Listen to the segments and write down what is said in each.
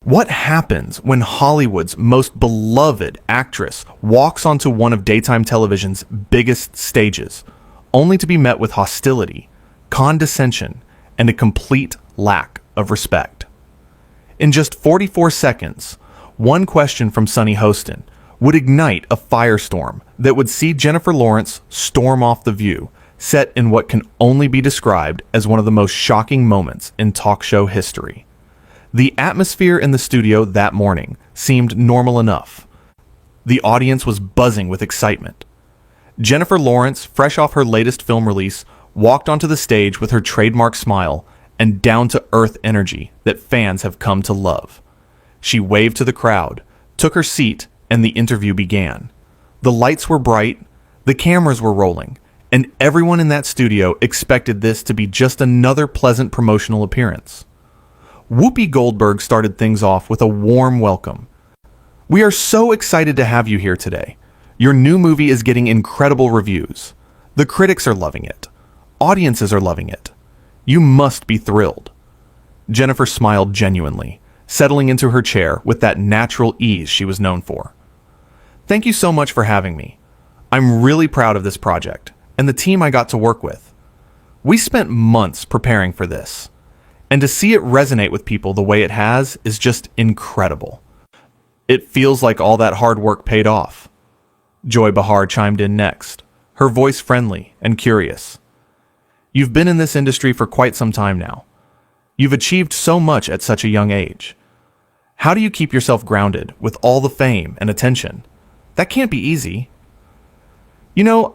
What happens when Hollywood's most beloved actress walks onto one of daytime television's biggest stages, only to be met with hostility, condescension, and a complete lack of respect? In just 44 seconds, one question from Sunny Hostin would ignite a firestorm that would see Jennifer Lawrence storm off the view, set in what can only be described as one of the most shocking moments in talk show history. The atmosphere in the studio that morning seemed normal enough. The audience was buzzing with excitement. Jennifer Lawrence, fresh off her latest film release, walked onto the stage with her trademark smile and down-to-earth energy that fans have come to love. She waved to the crowd, took her seat, and the interview began. The lights were bright, the cameras were rolling, and everyone in that studio expected this to be just another pleasant promotional appearance. Whoopi Goldberg started things off with a warm welcome. "We are so excited to have you here today. Your new movie is getting incredible reviews. The critics are loving it. Audiences are loving it. You must be thrilled." Jennifer smiled genuinely, settling into her chair with that natural ease she was known for. "Thank you so much for having me. I'm really proud of this project and the team I got to work with. We spent months preparing for this, and to see it resonate with people the way it has is just incredible. It feels like all that hard work paid off." Joy Behar chimed in next, her voice friendly and curious. "You've been in this industry for quite some time now. You've achieved so much at such a young age. How do you keep yourself grounded with all the fame and attention? That can't be easy."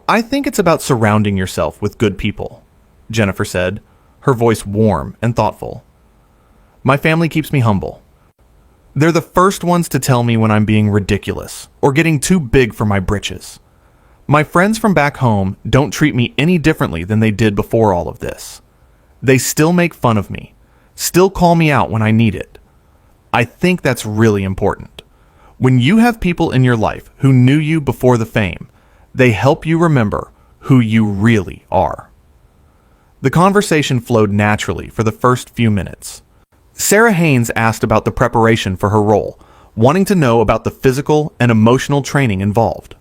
I think it's about surrounding yourself with good people," Jennifer said, her voice warm and thoughtful. "My family keeps me humble. They're the first ones to tell me when I'm being ridiculous or getting too big for my britches. My friends from back home don't treat me any differently than they did before all of this. They still make fun of me, still call me out when I need it. I think that's really important. When you have people in your life who knew you before the fame, they help you remember who you really are." The conversation flowed naturally for the first few minutes. Sarah Haynes asked about the preparation for her role, wanting to know about the physical and emotional training involved.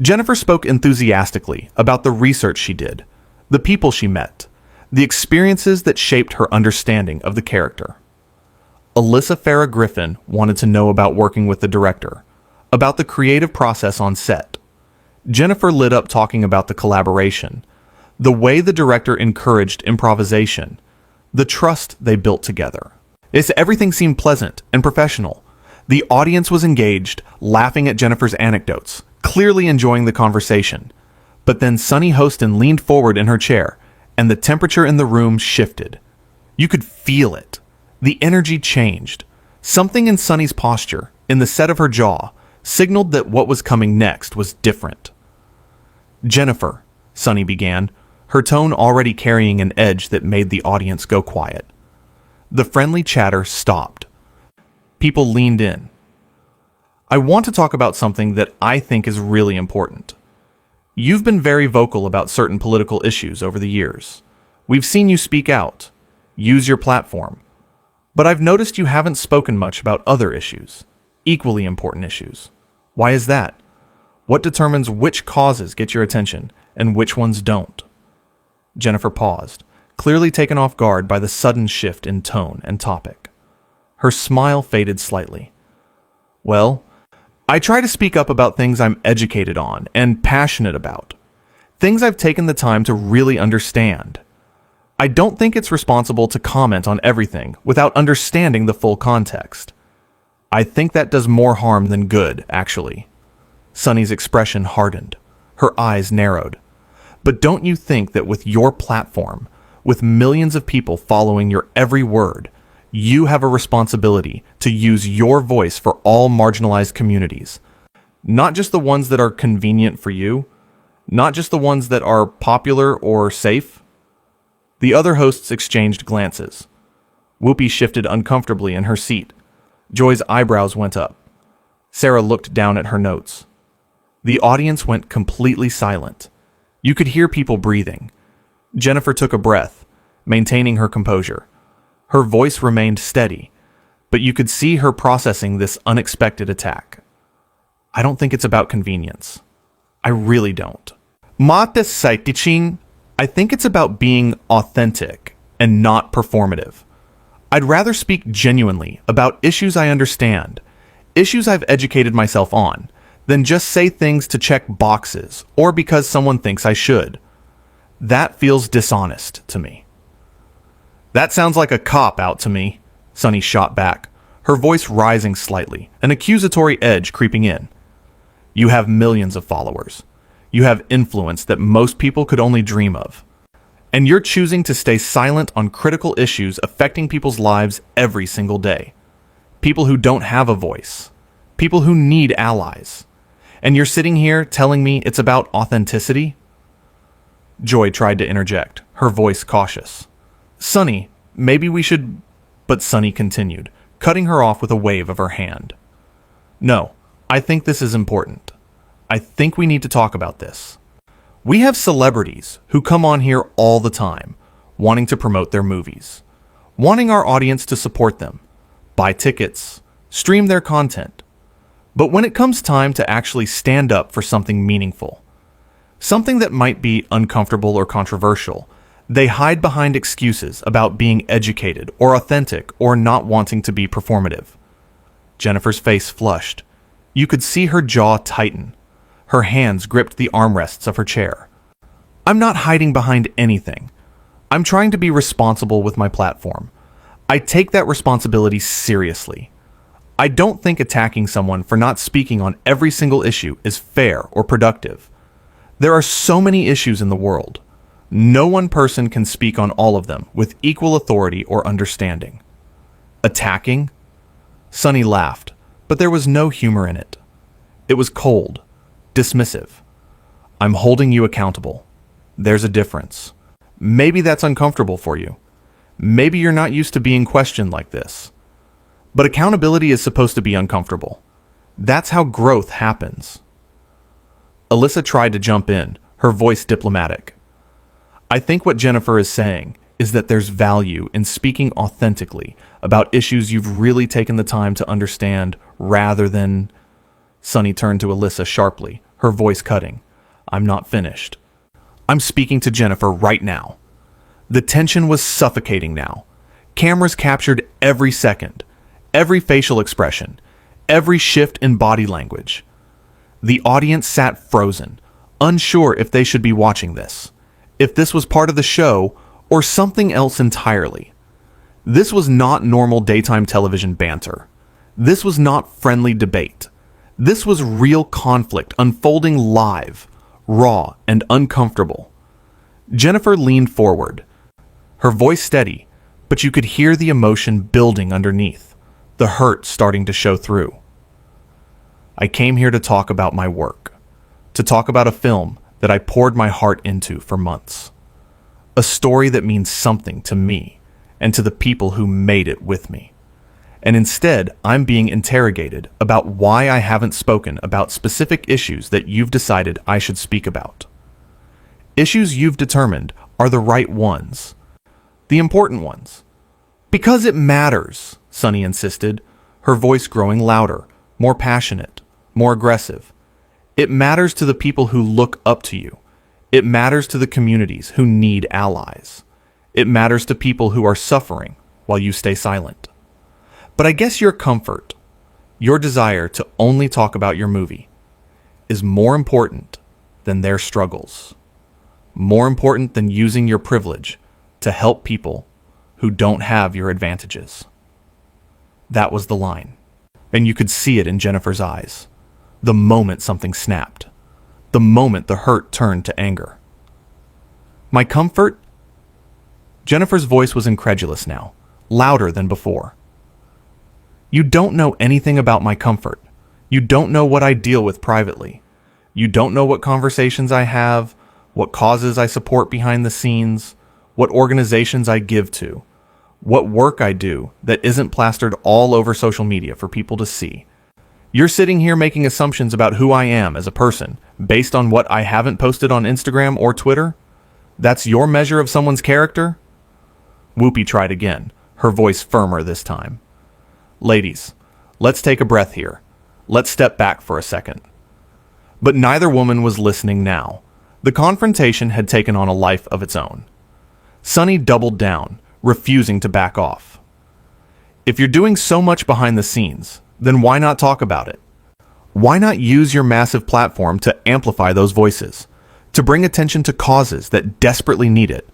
Jennifer spoke enthusiastically about the research she did, the people she met, the experiences that shaped her understanding of the character. Alyssa Farah Griffin wanted to know about working with the director, about the creative process on set. Jennifer lit up talking about the collaboration, the way the director encouraged improvisation, the trust they built together. Everything seemed pleasant and professional. The audience was engaged, laughing at Jennifer's anecdotes, clearly enjoying the conversation. But then Sunny Hostin leaned forward in her chair, and the temperature in the room shifted. You could feel it. The energy changed. Something in Sunny's posture, in the set of her jaw, signaled that what was coming next was different. "Jennifer," Sunny began, her tone already carrying an edge that made the audience go quiet. The friendly chatter stopped. People leaned in. "I want to talk about something that I think is really important. You've been very vocal about certain political issues over the years. We've seen you speak out, use your platform. But I've noticed you haven't spoken much about other issues, equally important issues. Why is that? What determines which causes get your attention and which ones don't?" Jennifer paused, clearly taken off guard by the sudden shift in tone and topic. Her smile faded slightly. "Well, I try to speak up about things I'm educated on and passionate about. Things I've taken the time to really understand. I don't think it's responsible to comment on everything without understanding the full context. I think that does more harm than good, actually." Sunny's expression hardened. Her eyes narrowed. "But don't you think that with your platform, with millions of people following your every word, you have a responsibility to use your voice for all marginalized communities? Not just the ones that are convenient for you, not just the ones that are popular or safe?" The other hosts exchanged glances. Whoopi shifted uncomfortably in her seat. Joy's eyebrows went up. Sarah looked down at her notes. The audience went completely silent. You could hear people breathing. Jennifer took a breath, maintaining her composure. Her voice remained steady, but you could see her processing this unexpected attack. I don't think it's about convenience. I really don't. Mates Saitichin, I think it's about being authentic and not performative. I'd rather speak genuinely about issues I understand, issues I've educated myself on, than just say things to check boxes or because someone thinks I should. That feels dishonest to me. That sounds like a cop-out to me, Sunny shot back, her voice rising slightly, an accusatory edge creeping in. You have millions of followers. You have influence that most people could only dream of. And you're choosing to stay silent on critical issues affecting people's lives every single day. People who don't have a voice. People who need allies. And you're sitting here telling me it's about authenticity? Joy tried to interject, her voice cautious. Sunny, maybe we should... But Sunny continued, cutting her off with a wave of her hand. No, I think this is important. I think we need to talk about this. We have celebrities who come on here all the time, wanting to promote their movies, wanting our audience to support them, buy tickets, stream their content. But when it comes time to actually stand up for something meaningful, something that might be uncomfortable or controversial, they hide behind excuses about being educated or authentic or not wanting to be performative. Jennifer's face flushed. You could see her jaw tighten. Her hands gripped the armrests of her chair. I'm not hiding behind anything. I'm trying to be responsible with my platform. I take that responsibility seriously. I don't think attacking someone for not speaking on every single issue is fair or productive. There are so many issues in the world. No one person can speak on all of them with equal authority or understanding. Attacking? Sunny laughed, but there was no humor in it. It was cold, dismissive. I'm holding you accountable. There's a difference. Maybe that's uncomfortable for you. Maybe you're not used to being questioned like this. But accountability is supposed to be uncomfortable. That's how growth happens. Alyssa tried to jump in, her voice diplomatic. I think what Jennifer is saying is that there's value in speaking authentically about issues you've really taken the time to understand rather than... Sunny turned to Alyssa sharply, her voice cutting. I'm not finished. I'm speaking to Jennifer right now. The tension was suffocating now. Cameras captured every second, every facial expression, every shift in body language. The audience sat frozen, unsure if they should be watching this, if this was part of the show or something else entirely. This was not normal daytime television banter. This was not friendly debate. This was real conflict unfolding live, raw, and uncomfortable. Jennifer leaned forward, her voice steady, but you could hear the emotion building underneath, the hurt starting to show through. I came here to talk about my work, to talk about a film that I poured my heart into for months. A story that means something to me and to the people who made it with me. And instead, I'm being interrogated about why I haven't spoken about specific issues that you've decided I should speak about. Issues you've determined are the right ones, the important ones. Because it matters, Sunny insisted, her voice growing louder, more passionate, more aggressive. It matters to the people who look up to you. It matters to the communities who need allies. It matters to people who are suffering while you stay silent. But I guess your comfort, your desire to only talk about your movie, is more important than their struggles. More important than using your privilege to help people who don't have your advantages. That was the line, and you could see it in Jennifer's eyes. The moment something snapped. The moment the hurt turned to anger. My comfort? Jennifer's voice was incredulous now, louder than before. You don't know anything about my comfort. You don't know what I deal with privately. You don't know what conversations I have, what causes I support behind the scenes, what organizations I give to, what work I do that isn't plastered all over social media for people to see. You're sitting here making assumptions about who I am as a person based on what I haven't posted on Instagram or Twitter? That's your measure of someone's character? Whoopi tried again, her voice firmer this time. Ladies, let's take a breath here. Let's step back for a second. But neither woman was listening now. The confrontation had taken on a life of its own. Sunny doubled down, refusing to back off. If you're doing so much behind the scenes, then why not talk about it? Why not use your massive platform to amplify those voices, to bring attention to causes that desperately need it?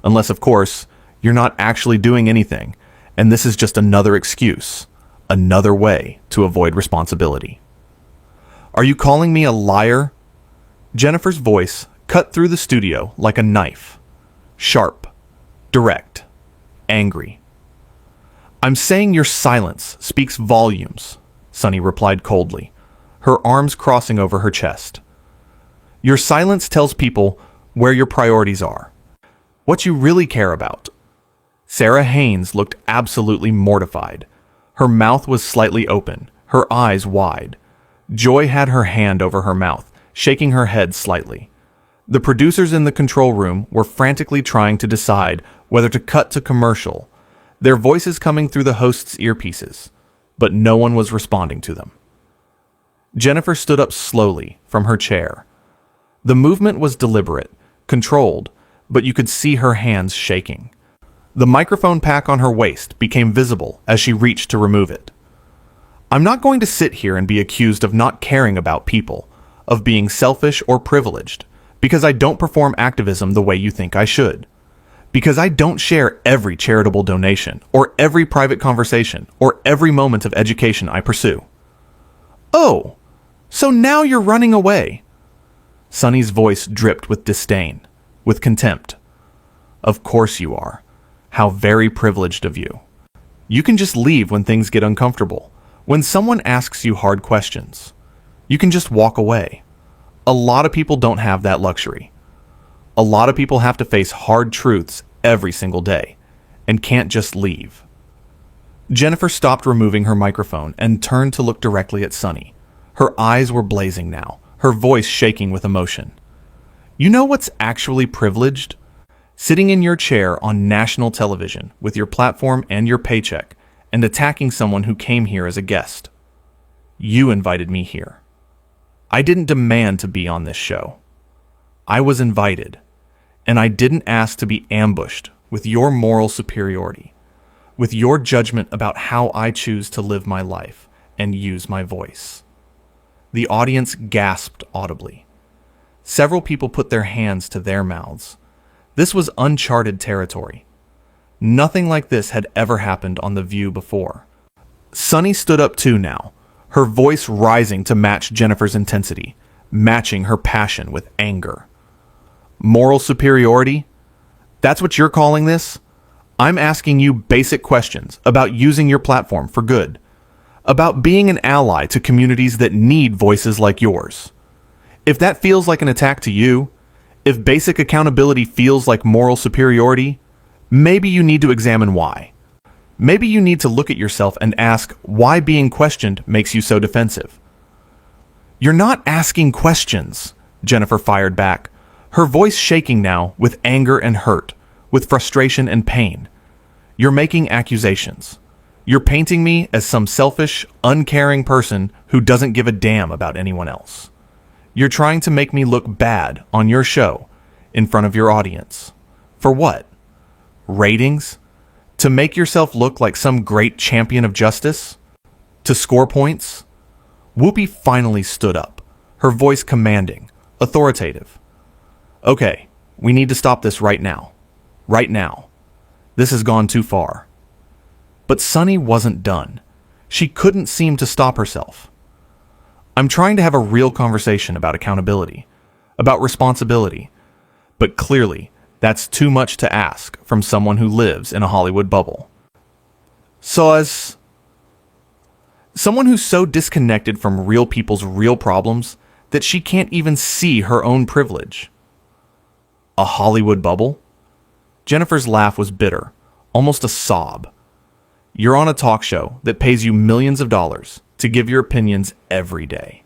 Unless, of course, you're not actually doing anything, and this is just another excuse, another way to avoid responsibility. Are you calling me a liar? Jennifer's voice cut through the studio like a knife. Sharp, direct, angry. I'm saying your silence speaks volumes, Sunny replied coldly, her arms crossing over her chest. Your silence tells people where your priorities are, what you really care about. Sarah Haynes looked absolutely mortified. Her mouth was slightly open, her eyes wide. Joy had her hand over her mouth, shaking her head slightly. The producers in the control room were frantically trying to decide whether to cut to commercial, their voices coming through the host's earpieces, but no one was responding to them. Jennifer stood up slowly from her chair. The movement was deliberate, controlled, but you could see her hands shaking. The microphone pack on her waist became visible as she reached to remove it. I'm not going to sit here and be accused of not caring about people, of being selfish or privileged, because I don't perform activism the way you think I should. Because I don't share every charitable donation, or every private conversation, or every moment of education I pursue. Oh, so now you're running away. Sunny's voice dripped with disdain, with contempt. Of course you are. How very privileged of you. You can just leave when things get uncomfortable, when someone asks you hard questions. You can just walk away. A lot of people don't have that luxury. A lot of people have to face hard truths every single day, and can't just leave. Jennifer stopped removing her microphone and turned to look directly at Sunny. Her eyes were blazing now, her voice shaking with emotion. You know what's actually privileged? Sitting in your chair on national television with your platform and your paycheck and attacking someone who came here as a guest. You invited me here. I didn't demand to be on this show. I was invited, and I didn't ask to be ambushed with your moral superiority, with your judgment about how I choose to live my life and use my voice. The audience gasped audibly. Several people put their hands to their mouths. This was uncharted territory. Nothing like this had ever happened on The View before. Sunny stood up too now, her voice rising to match Jennifer's intensity, matching her passion with anger. Moral superiority? That's what you're calling this? I'm asking you basic questions about using your platform for good, about being an ally to communities that need voices like yours. If that feels like an attack to you, if basic accountability feels like moral superiority, maybe you need to examine why. Maybe you need to look at yourself and ask why being questioned makes you so defensive. You're not asking questions, Jennifer fired back, her voice shaking now with anger and hurt, with frustration and pain. You're making accusations. You're painting me as some selfish, uncaring person who doesn't give a damn about anyone else. You're trying to make me look bad on your show in front of your audience. For what? Ratings? To make yourself look like some great champion of justice? To score points? Whoopi finally stood up, her voice commanding, authoritative. Okay, we need to stop this right now. Right now. This has gone too far. But Sunny wasn't done. She couldn't seem to stop herself. I'm trying to have a real conversation about accountability, about responsibility, but clearly that's too much to ask from someone who lives in a Hollywood bubble. So as someone who's so disconnected from real people's real problems that she can't even see her own privilege. A Hollywood bubble? Jennifer's laugh was bitter, almost a sob. You're on a talk show that pays you millions of dollars to give your opinions every day.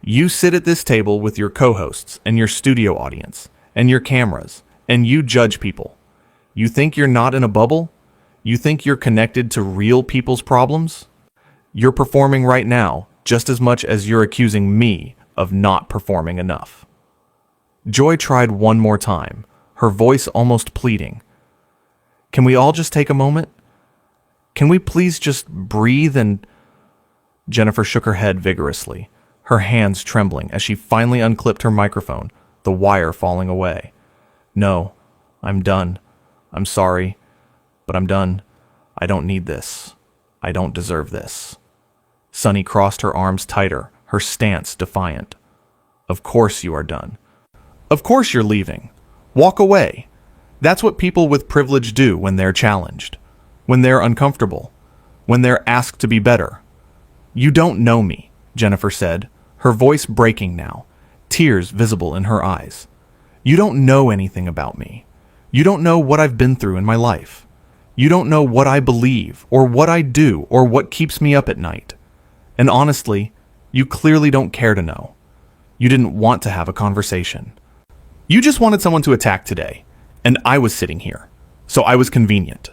You sit at this table with your co-hosts and your studio audience and your cameras, and you judge people. You think you're not in a bubble? You think you're connected to real people's problems? You're performing right now just as much as you're accusing me of not performing enough." Joy tried one more time, her voice almost pleading. "Can we all just take a moment? Can we please just breathe and—" Jennifer shook her head vigorously, her hands trembling as she finally unclipped her microphone, the wire falling away. "No, I'm done. I'm sorry, but I'm done. I don't need this. I don't deserve this." Sunny crossed her arms tighter, her stance defiant. "Of course you are done. Of course you're leaving. Walk away. That's what people with privilege do when they're challenged, when they're uncomfortable, when they're asked to be better." "You don't know me," Jennifer said, her voice breaking now, tears visible in her eyes. "You don't know anything about me. You don't know what I've been through in my life. You don't know what I believe, or what I do, or what keeps me up at night. And honestly, you clearly don't care to know. You didn't want to have a conversation. You just wanted someone to attack today, and I was sitting here, so I was convenient."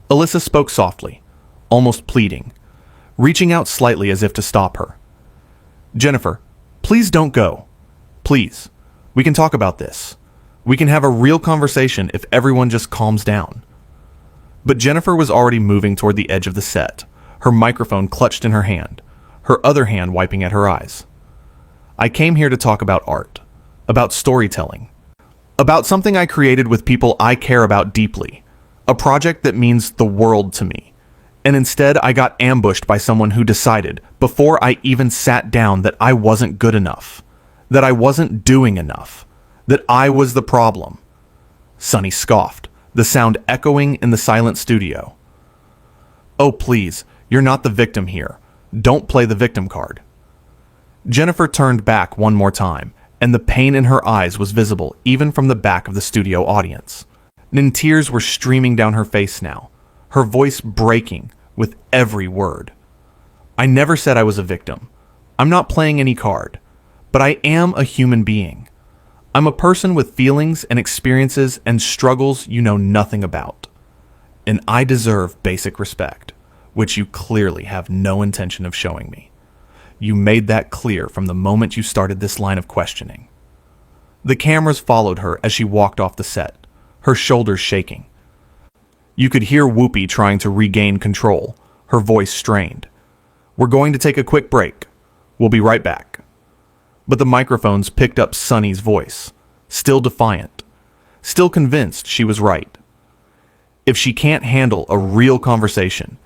Alyssa spoke softly, almost pleading, reaching out slightly as if to stop her. "Jennifer, please don't go. Please. We can talk about this. We can have a real conversation if everyone just calms down." But Jennifer was already moving toward the edge of the set, her microphone clutched in her hand, her other hand wiping at her eyes. "I came here to talk about art, about storytelling, about something I created with people I care about deeply, a project that means the world to me. And instead I got ambushed by someone who decided, before I even sat down, that I wasn't good enough, that I wasn't doing enough, that I was the problem." Sunny scoffed, the sound echoing in the silent studio. "Oh, please, you're not the victim here. Don't play the victim card." Jennifer turned back one more time, and the pain in her eyes was visible even from the back of the studio audience. And tears were streaming down her face now, her voice breaking with every word. "I never said I was a victim. I'm not playing any card, but I am a human being. I'm a person with feelings and experiences and struggles you know nothing about. And I deserve basic respect, which you clearly have no intention of showing me. You made that clear from the moment you started this line of questioning." The cameras followed her as she walked off the set, her shoulders shaking. You could hear Whoopi trying to regain control, her voice strained. "We're going to take a quick break. We'll be right back." But the microphones picked up Sunny's voice, still defiant, still convinced she was right. If she can't handle a real conversation,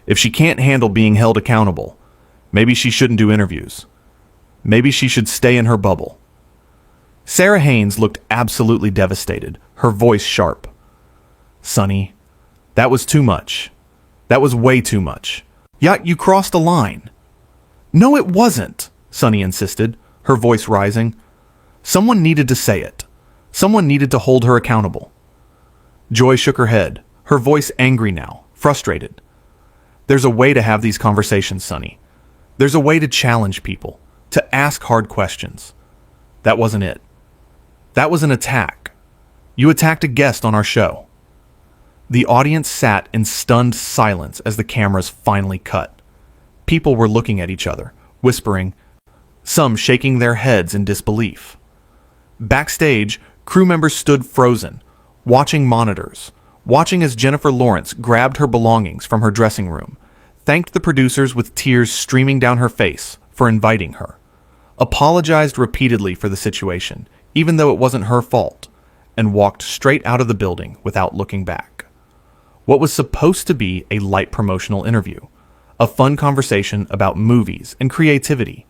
if she can't handle being held accountable, maybe she shouldn't do interviews. Maybe she should stay in her bubble. Sarah Haynes looked absolutely devastated, her voice sharp. "Sunny, that was too much. That was way too much. Yeah, you crossed a line." "No, it wasn't," Sunny insisted, her voice rising. "Someone needed to say it. Someone needed to hold her accountable." Joy shook her head, her voice angry now, frustrated. "There's a way to have these conversations, Sunny. There's a way to challenge people, to ask hard questions. That wasn't it. That was an attack. You attacked a guest on our show." The audience sat in stunned silence as the cameras finally cut. People were looking at each other, whispering, some shaking their heads in disbelief. Backstage, crew members stood frozen, watching monitors, watching as JenniferLawrence grabbed her belongings from her dressing room, thanked the producers with tears streaming down her face for inviting her, apologized repeatedly for the situation, even though it wasn't her fault, and walked straight out of the building without looking back. What was supposed to be a light promotional interview, a fun conversation about movies and creativity,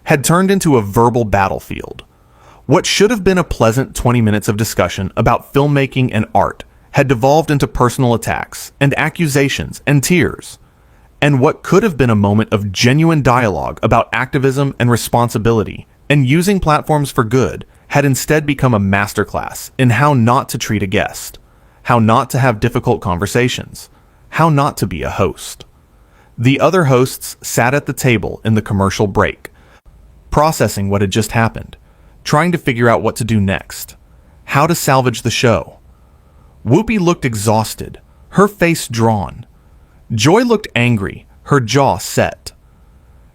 had turned into a verbal battlefield. What should have been a pleasant 20 minutes of discussion about filmmaking and art had devolved into personal attacks and accusations and tears. And what could have been a moment of genuine dialogue about activism and responsibility and using platforms for good had instead become a masterclass in how not to treat a guest, how not to have difficult conversations, how not to be a host. The other hosts sat at the table in the commercial break, processing what had just happened, trying to figure out what to do next, how to salvage the show. Whoopi looked exhausted, her face drawn. Joy looked angry, her jaw set.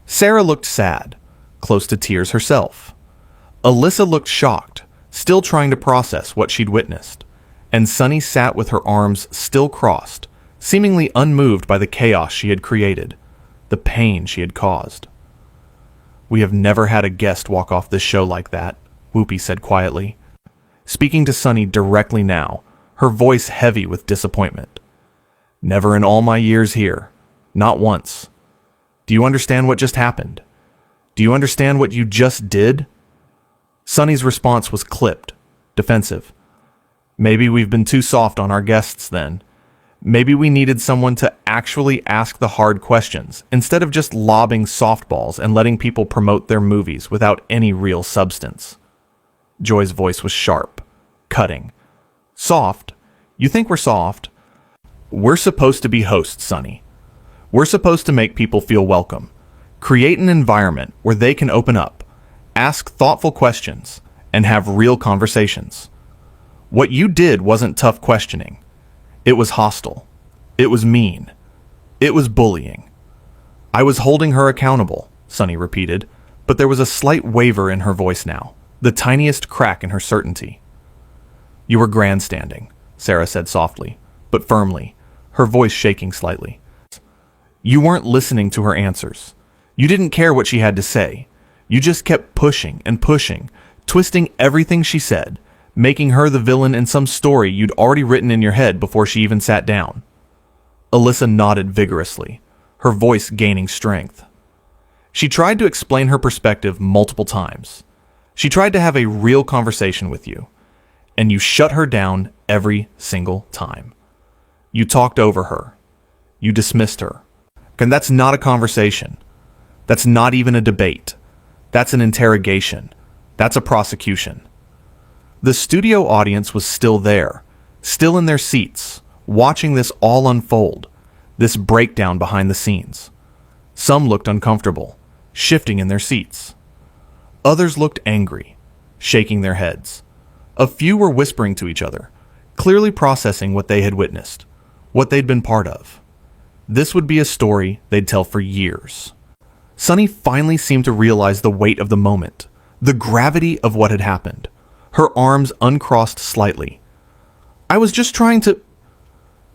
Sarah looked sad, close to tears herself. Alyssa looked shocked, still trying to process what she'd witnessed. And Sunny sat with her arms still crossed, seemingly unmoved by the chaos she had created, the pain she had caused. "We have never had a guest walk off this show like that," Whoopi said quietly, speaking to Sunny directly now, her voice heavy with disappointment. "Never in all my years here. Not once. Do you understand what just happened? Do you understand what you just did?" Sunny's response was clipped, defensive. "Maybe we've been too soft on our guests then. Maybe we needed someone to actually ask the hard questions, instead of just lobbing softballs and letting people promote their movies without any real substance." Joy's voice was sharp, cutting. "Soft? You think we're soft? We're supposed to be hosts, Sunny. We're supposed to make people feel welcome, create an environment where they can open up, ask thoughtful questions, and have real conversations. What you did wasn't tough questioning. It was hostile. It was mean. It was bullying." "I was holding her accountable," Sunny repeated, but there was a slight waver in her voice now, the tiniest crack in her certainty. "You were grandstanding," Sarah said softly, but firmly, her voice shaking slightly. "You weren't listening to her answers. You didn't care what she had to say. You just kept pushing and pushing, twisting everything she said, making her the villain in some story you'd already written in your head before she even sat down." Alyssa nodded vigorously, her voice gaining strength. She tried to explain her perspective multiple times. She tried to have a real conversation with you, and you shut her down every single time. You talked over her. You dismissed her. And that's not a conversation. That's not even a debate. That's an interrogation. That's a prosecution. The studio audience was still there, still in their seats, watching this all unfold, this breakdown behind the scenes. Some looked uncomfortable, shifting in their seats. Others looked angry, shaking their heads. A few were whispering to each other, clearly processing what they had witnessed, what they'd been part of. This would be a story they'd tell for years. Sunny finally seemed to realize the weight of the moment, the gravity of what had happened. Her arms uncrossed slightly. "I was just trying to—"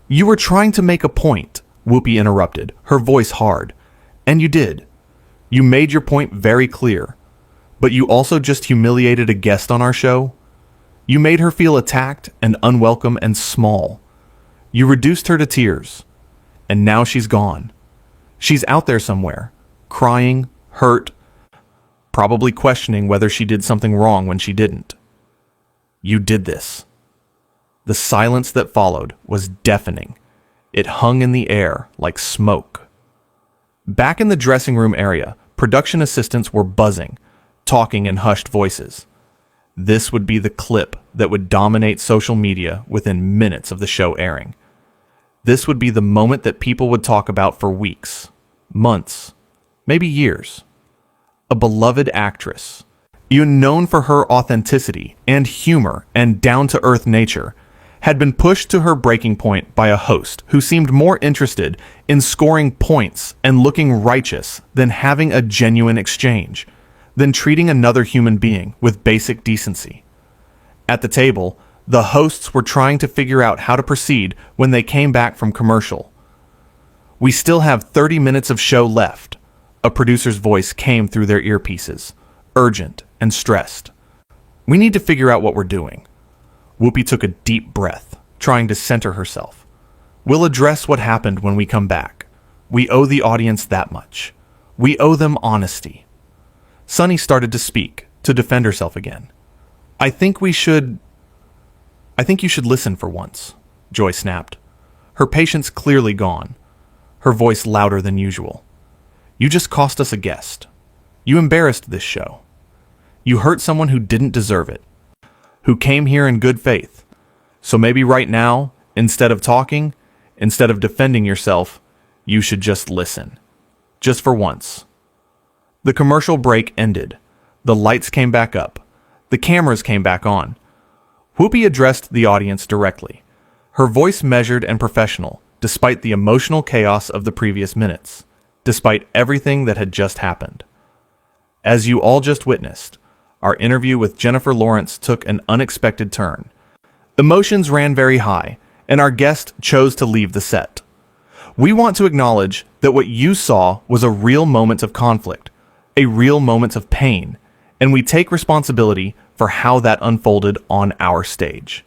"You were trying to make a point," Whoopi interrupted, her voice hard. "And you did. You made your point very clear. But you also just humiliated a guest on our show. You made her feel attacked and unwelcome and small. You reduced her to tears. And now she's gone. She's out there somewhere, crying, hurt, probably questioning whether she did something wrong when she didn't. You did this." The silence that followed was deafening. It hung in the air like smoke. Back in the dressing room area, production assistants were buzzing, talking in hushed voices. This would be the clip that would dominate social media within minutes of the show airing. This would be the moment that people would talk about for weeks, months, maybe years. A beloved actress, known for her authenticity and humor and down-to-earth nature, had been pushed to her breaking point by a host who seemed more interested in scoring points and looking righteous than having a genuine exchange, than treating another human being with basic decency. At the table, the hosts were trying to figure out how to proceed when they came back from commercial. "We still have 30 minutes of show left," a producer's voice came through their earpieces, urgent and stressed. "We need to figure out what we're doing." Whoopi took a deep breath, trying to center herself. "We'll address what happened when we come back. We owe the audience that much. We owe them honesty." Sunny started to speak, to defend herself again. I think you should listen for once," Joy snapped, her patience clearly gone, her voice louder than usual. "You just cost us a guest. You embarrassed this show. You hurt someone who didn't deserve it, who came here in good faith. So maybe right now, instead of talking, instead of defending yourself, you should just listen. Just for once." The commercial break ended. The lights came back up. The cameras came back on. Whoopi addressed the audience directly, her voice measured and professional, despite the emotional chaos of the previous minutes. despite everything that had just happened. As you all just witnessed, our interview with Jennifer Lawrence took an unexpected turn. Emotions ran very high, and our guest chose to leave the set. We want to acknowledge that what you saw was a real moment of conflict, a real moment of pain, and we take responsibility for how that unfolded on our stage.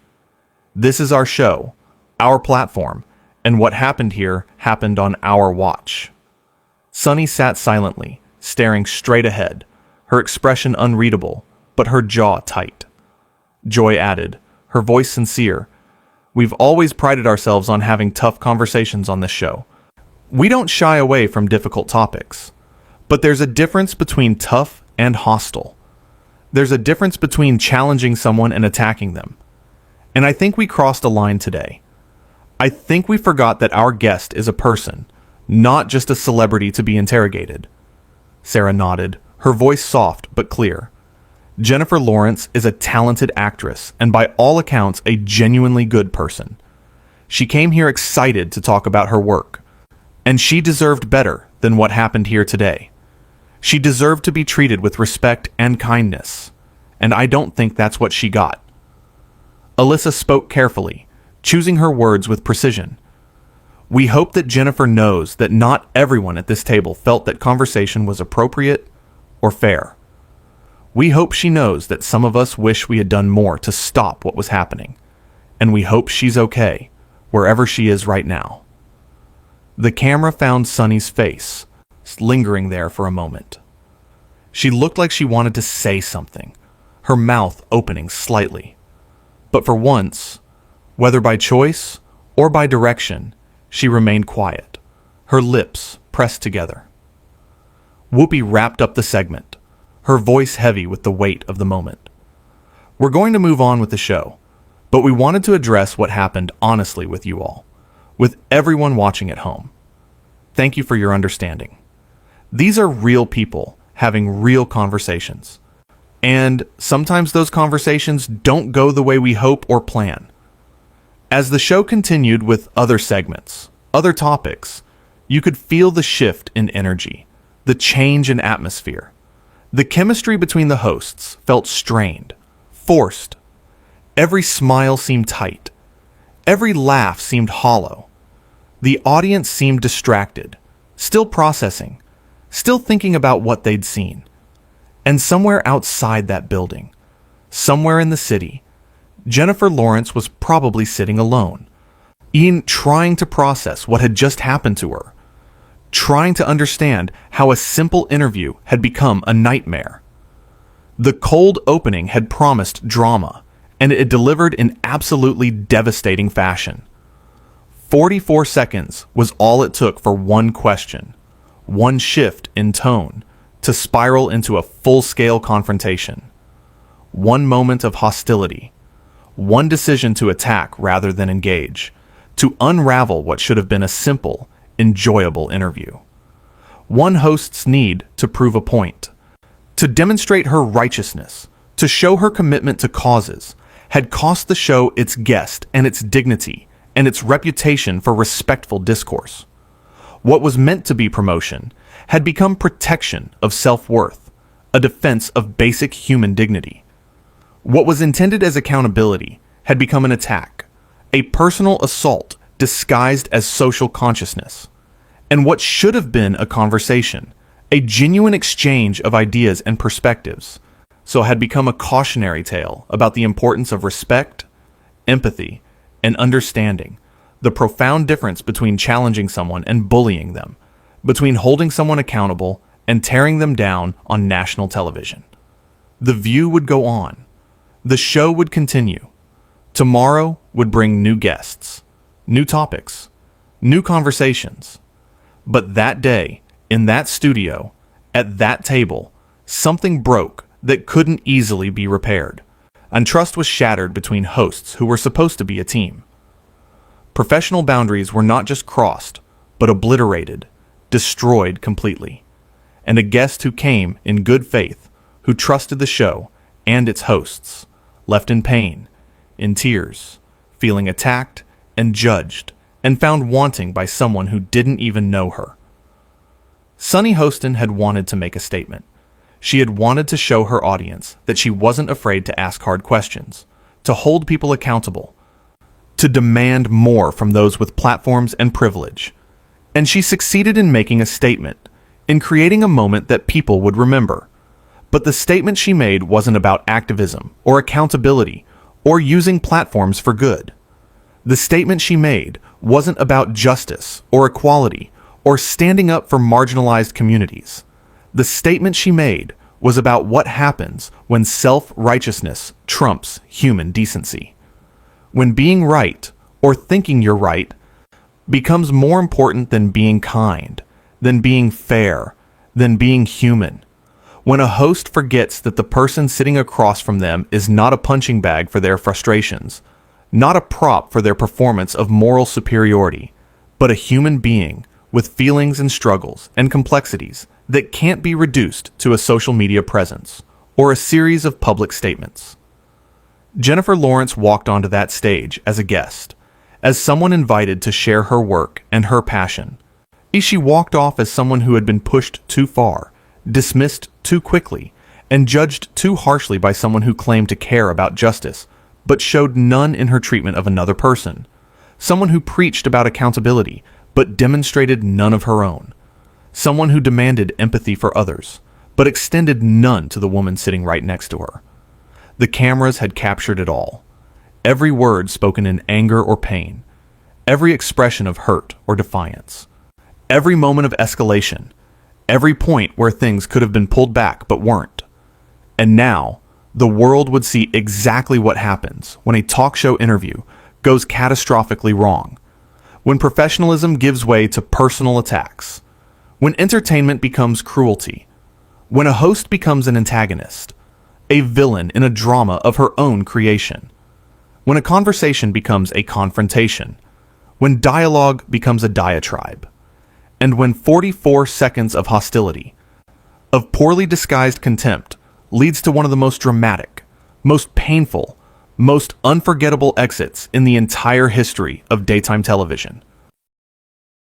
This is our show, our platform, and what happened here happened on our watch. Sunny sat silently, staring straight ahead, her expression unreadable, but her jaw tight. Joy added, her voice sincere, "We've always prided ourselves on having tough conversations on this show. We don't shy away from difficult topics. But there's a difference between tough and hostile. There's a difference between challenging someone and attacking them. And I think we crossed a line today. I think we forgot that our guest is a person, not just a celebrity to be interrogated." Sarah nodded, her voice soft but clear. Jennifer Lawrence is a talented actress and by all accounts a genuinely good person. She came here excited to talk about her work, and she deserved better than what happened here today. She deserved to be treated with respect and kindness, and I don't think that's what she got. Alyssa spoke carefully, choosing her words with precision. "We hope that Jennifer knows that not everyone at this table felt that conversation was appropriate or fair. We hope she knows that some of us wish we had done more to stop what was happening, and we hope she's okay, wherever she is right now." The camera found Sunny's face, lingering there for a moment. She looked like she wanted to say something, her mouth opening slightly. But for once, whether by choice or by direction, she remained quiet, her lips pressed together. Whoopi wrapped up the segment, her voice heavy with the weight of the moment. "We're going to move on with the show, but we wanted to address what happened honestly with you all, with everyone watching at home. Thank you for your understanding. These are real people having real conversations. And sometimes those conversations don't go the way we hope or plan." As the show continued with other segments, other topics, you could feel the shift in energy, the change in atmosphere. The chemistry between the hosts felt strained, forced. Every smile seemed tight. Every laugh seemed hollow. The audience seemed distracted, still processing, still thinking about what they'd seen. And somewhere outside that building, somewhere in the city, Jennifer Lawrence was probably sitting alone, trying to process what had just happened to her, trying to understand how a simple interview had become a nightmare. The cold opening had promised drama, and it had delivered in absolutely devastating fashion. 44 seconds was all it took for one question, one shift in tone, to spiral into a full-scale confrontation. One moment of hostility, one decision to attack rather than engage, to unravel what should have been a simple, enjoyable interview. One host's need to prove a point, to demonstrate her righteousness, to show her commitment to causes, had cost the show its guest and its dignity and its reputation for respectful discourse. What was meant to be promotion had become protection of self-worth, a defense of basic human dignity. What was intended as accountability had become an attack, a personal assault disguised as social consciousness. And what should have been a conversation, a genuine exchange of ideas and perspectives, so had become a cautionary tale about the importance of respect, empathy, and understanding, the profound difference between challenging someone and bullying them, between holding someone accountable and tearing them down on national television. The View would go on. The show would continue. Tomorrow would bring new guests, new topics, new conversations. But that day, in that studio, at that table, something broke that couldn't easily be repaired, and trust was shattered between hosts who were supposed to be a team. Professional boundaries were not just crossed, but obliterated, destroyed completely. And a guest who came in good faith, who trusted the show and its hosts, left in pain, in tears, feeling attacked and judged, and found wanting by someone who didn't even know her. Sunny Hostin had wanted to make a statement. She had wanted to show her audience that she wasn't afraid to ask hard questions, to hold people accountable, to demand more from those with platforms and privilege. And she succeeded in making a statement, in creating a moment that people would remember. But the statement she made wasn't about activism or accountability or using platforms for good. The statement she made wasn't about justice or equality or standing up for marginalized communities. The statement she made was about what happens when self-righteousness trumps human decency. When being right, or thinking you're right, becomes more important than being kind, than being fair, than being human. When a host forgets that the person sitting across from them is not a punching bag for their frustrations, not a prop for their performance of moral superiority, but a human being with feelings and struggles and complexities that can't be reduced to a social media presence or a series of public statements. JenniferLawrence walked onto that stage as a guest, as someone invited to share her work and her passion. She walked off as someone who had been pushed too far, dismissed too quickly, and judged too harshly by someone who claimed to care about justice, but showed none in her treatment of another person. Someone who preached about accountability, but demonstrated none of her own. Someone who demanded empathy for others, but extended none to the woman sitting right next to her. The cameras had captured it all. Every word spoken in anger or pain. Every expression of hurt or defiance. Every moment of escalation. Every point where things could have been pulled back but weren't. And now, the world would see exactly what happens when a talk show interview goes catastrophically wrong. When professionalism gives way to personal attacks. When entertainment becomes cruelty. When a host becomes an antagonist. A villain in a drama of her own creation. When a conversation becomes a confrontation. When dialogue becomes a diatribe. And when 44 seconds of hostility, of poorly disguised contempt, leads to one of the most dramatic, most painful, most unforgettable exits in the entire history of daytime television.